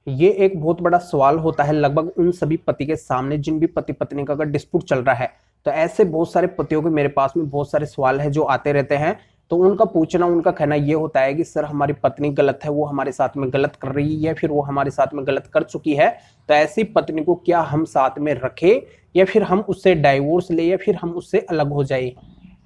ये एक बहुत बड़ा सवाल होता है लगभग उन सभी पति के सामने जिन भी पति पत्नी का अगर डिस्प्यूट चल रहा है। तो ऐसे बहुत सारे पतियों के मेरे पास में बहुत सारे सवाल है जो आते रहते हैं। तो उनका पूछना, उनका कहना ये होता है कि सर हमारी पत्नी गलत है, वो हमारे साथ में गलत कर रही है, फिर वो हमारे साथ में गलत कर चुकी है। तो ऐसी पत्नी को क्या हम साथ में रखें, या फिर हम उससे डाइवोर्स ले, या फिर हम उससे अलग हो जाए।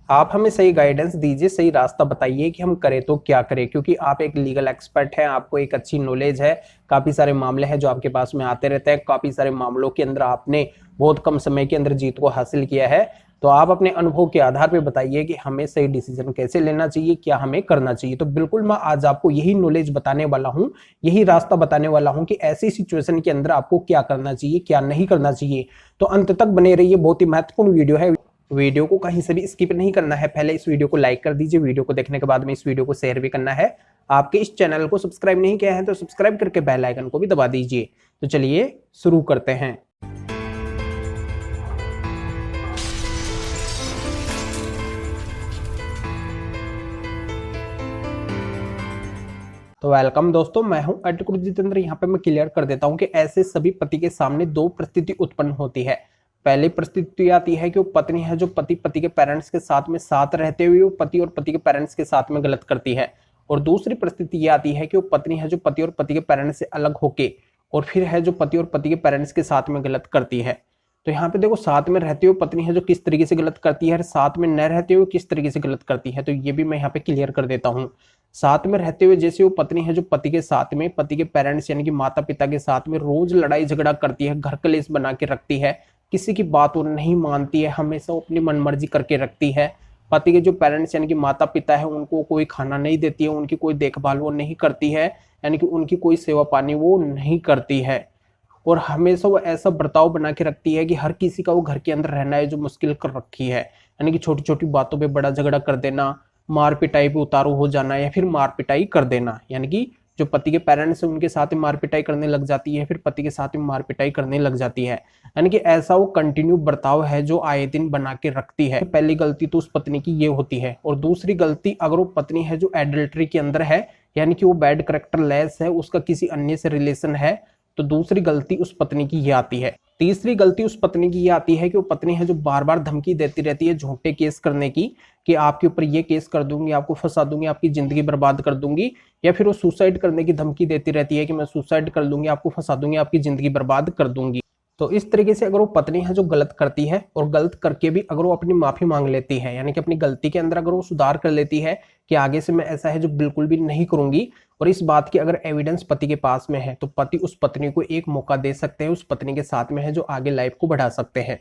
आप हमें सही गाइडेंस दीजिए, सही रास्ता बताइए कि हम करें तो क्या करें, क्योंकि आप एक लीगल एक्सपर्ट हैं, आपको एक अच्छी नॉलेज है। काफी सारे मामले हैं जो आपके पास में आते रहते हैं, काफी सारे मामलों के अंदर आपने बहुत कम समय के अंदर जीत को हासिल किया है। तो आप अपने अनुभव के आधार पर बताइए कि हमें सही डिसीजन कैसे लेना चाहिए, क्या हमें करना चाहिए। तो बिल्कुल मैं आज आपको यही नॉलेज बताने वाला हूँ, यही रास्ता बताने वाला हूँ कि ऐसी सिचुएशन के अंदर आपको क्या करना चाहिए, क्या नहीं करना चाहिए। तो अंत तक बने रहिए, बहुत ही महत्वपूर्ण वीडियो है। वीडियो को कहीं से भी स्किप नहीं करना है। पहले इस वीडियो को लाइक कर दीजिए, वीडियो को देखने के बाद में इस वीडियो को शेयर भी करना है। आपके इस चैनल को सब्सक्राइब नहीं किया है तो सब्सक्राइब करके बेल आइकन को भी दबा दीजिए। तो चलिए शुरू करते हैं। तो वेलकम दोस्तों, मैं हूं एडवोकेट जितेंद्र। यहाँ पे मैं क्लियर कर देता हूं कि ऐसे सभी पति के सामने दो परिस्थिति उत्पन्न होती है। पहली परिस्थिति आती है कि वो पत्नी है जो पति के पेरेंट्स के साथ में साथ रहते हुए वो पति और पति के पेरेंट्स के साथ में गलत करती है। और दूसरी परिस्थिति ये आती है कि वो पत्नी है जो पति और पति के पेरेंट्स से अलग होके और फिर है जो पति और पति के पेरेंट्स के साथ में गलत करती है। तो यहाँ पे देखो, साथ में रहते हुए पत्नी है जो किस तरीके से गलत करती है, साथ में न रहते हुए किस तरीके से गलत करती है। तो ये भी मैं यहाँ पे क्लियर कर देता हूँ। साथ में रहते हुए जैसे वो पत्नी है जो पति के साथ में पति के पेरेंट्स यानी कि माता पिता के साथ में रोज लड़ाई झगड़ा करती है, घर कलेश बना के रखती है, किसी की बात वो नहीं मानती है, हमेशा वो अपनी मनमर्जी करके रखती है। पति के जो पेरेंट्स यानी कि माता पिता है उनको कोई खाना नहीं देती है, उनकी कोई देखभाल वो नहीं करती है, यानी कि उनकी कोई सेवा पानी वो नहीं करती है। और हमेशा वो ऐसा बर्ताव बना के रखती है कि हर किसी का वो घर के अंदर रहना है जो मुश्किल कर रखी है। यानी कि छोटी छोटी बातों पे बड़ा झगड़ा कर देना, मार पिटाई पे उतारू हो जाना, या फिर मार पिटाई कर देना। यानी कि जो पति के पेरेंट्स है उनके साथ में मार पिटाई करने लग जाती है, फिर पति के साथ में मार पिटाई करने लग जाती है। यानी कि ऐसा वो कंटिन्यू बर्ताव है जो आए दिन बना के रखती है। पहली गलती तो उस पत्नी की ये होती है। और दूसरी गलती, अगर वो पत्नी है जो एडल्ट्री के अंदर है, यानी कि वो बैड करेक्टर लेस है, उसका किसी अन्य से रिलेशन है, तो दूसरी गलती उस पत्नी की ये आती है। तीसरी गलती उस पत्नी की ये आती है कि वो पत्नी है जो बार बार धमकी देती रहती है झूठे केस करने की, कि आपके ऊपर ये केस कर दूंगी, आपको फंसा दूंगी, आपकी जिंदगी बर्बाद कर दूंगी। या फिर वो सुसाइड करने की धमकी देती रहती है कि मैं सुसाइड कर लूंगी, आपको फंसा दूंगी, आपकी जिंदगी बर्बाद कर दूंगी। तो इस तरीके से अगर वो पत्नी है जो गलत करती है और गलत करके भी अगर वो अपनी माफी मांग लेती है, यानी कि अपनी गलती के अंदर अगर वो सुधार कर लेती है कि आगे से मैं ऐसा है जो बिल्कुल भी नहीं करूंगी, और इस बात की अगर एविडेंस पति के पास में है, तो पति उस पत्नी को एक मौका दे सकते हैं, उस पत्नी के साथ में है जो आगे लाइफ को बढ़ा सकते हैं।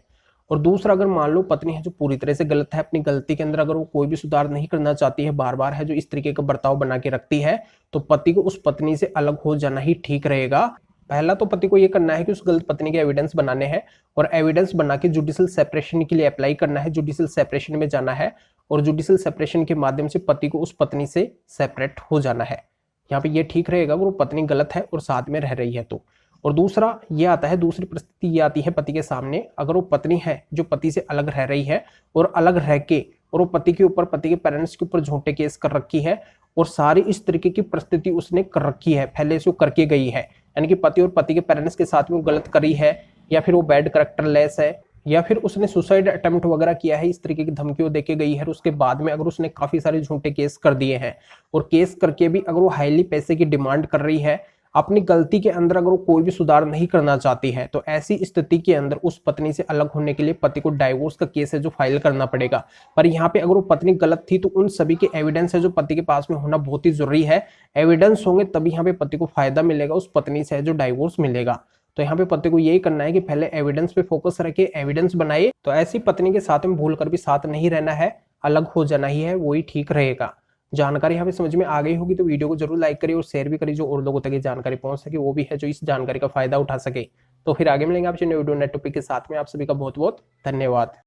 और दूसरा, अगर मान लो पत्नी है जो पूरी तरह से गलत है, अपनी गलती के अंदर अगर वो कोई भी सुधार नहीं करना चाहती है, बार बार है जो इस तरीके का बर्ताव बना के रखती है, तो पति को उस पत्नी से अलग हो जाना ही ठीक रहेगा। पहला तो पति को ये करना है कि उस गलत पत्नी के एविडेंस बनाने हैं, और एविडेंस बना के जुडिशियल सेपरेशन के लिए अप्लाई करना है, जुडिशियल सेपरेशन में जाना है, और जुडिशियल सेपरेशन के माध्यम से पति को उस पत्नी से सेपरेट हो जाना है। यहाँ पे ये ठीक रहेगा अगर वो पत्नी गलत है और साथ में रह रही है तो। और दूसरा ये आता है, दूसरी परिस्थिति ये आती है पति के सामने, अगर वो पत्नी है जो पति से अलग रह रही है, और अलग रह के और वो पति के ऊपर, पति के पेरेंट्स के ऊपर झूठे केस कर रखी है, और सारी इस तरीके की परिस्थिति उसने कर रखी है, पहले से वो करके गई है, यानी कि पति और पति के पेरेंट्स के साथ में वो गलत करी है, या फिर वो बैड करेक्टर लेस है, या फिर उसने सुसाइड अटेम्प्ट वगैरह किया है, इस तरीके की धमकी वो देके गई है। उसके बाद में अगर उसने काफी सारे झूठे केस कर दिए हैं, और केस करके भी अगर वो हाईली पैसे की डिमांड कर रही है, अपनी गलती के अंदर अगर वो कोई भी सुधार नहीं करना चाहती है, तो ऐसी स्थिति के अंदर उस पत्नी से अलग होने के लिए पति को डाइवोर्स का केस है जो फाइल करना पड़ेगा। पर यहाँ पे अगर वो पत्नी गलत थी तो उन सभी के एविडेंस है जो पति के पास में होना बहुत ही जरूरी है। एविडेंस होंगे तभी यहाँ पे पति को फायदा मिलेगा, उस पत्नी से है जो डाइवोर्स मिलेगा। तो यहाँ पे पति को यही करना है कि पहले एविडेंस पे फोकस रखे, एविडेंस बनाए। तो ऐसी पत्नी के साथ में भूल कर भी साथ नहीं रहना है, अलग हो जाना ही है, वही ठीक रहेगा। जानकारी यहाँ पे समझ में आ गई होगी तो वीडियो को जरूर लाइक करिए और शेयर भी करिए, जो और लोगों तक ये जानकारी पहुंच सके, वो भी है जो इस जानकारी का फायदा उठा सके। तो फिर आगे मिलेंगे आपसे नए वीडियो नए टॉपिक के साथ में। आप सभी का बहुत बहुत धन्यवाद।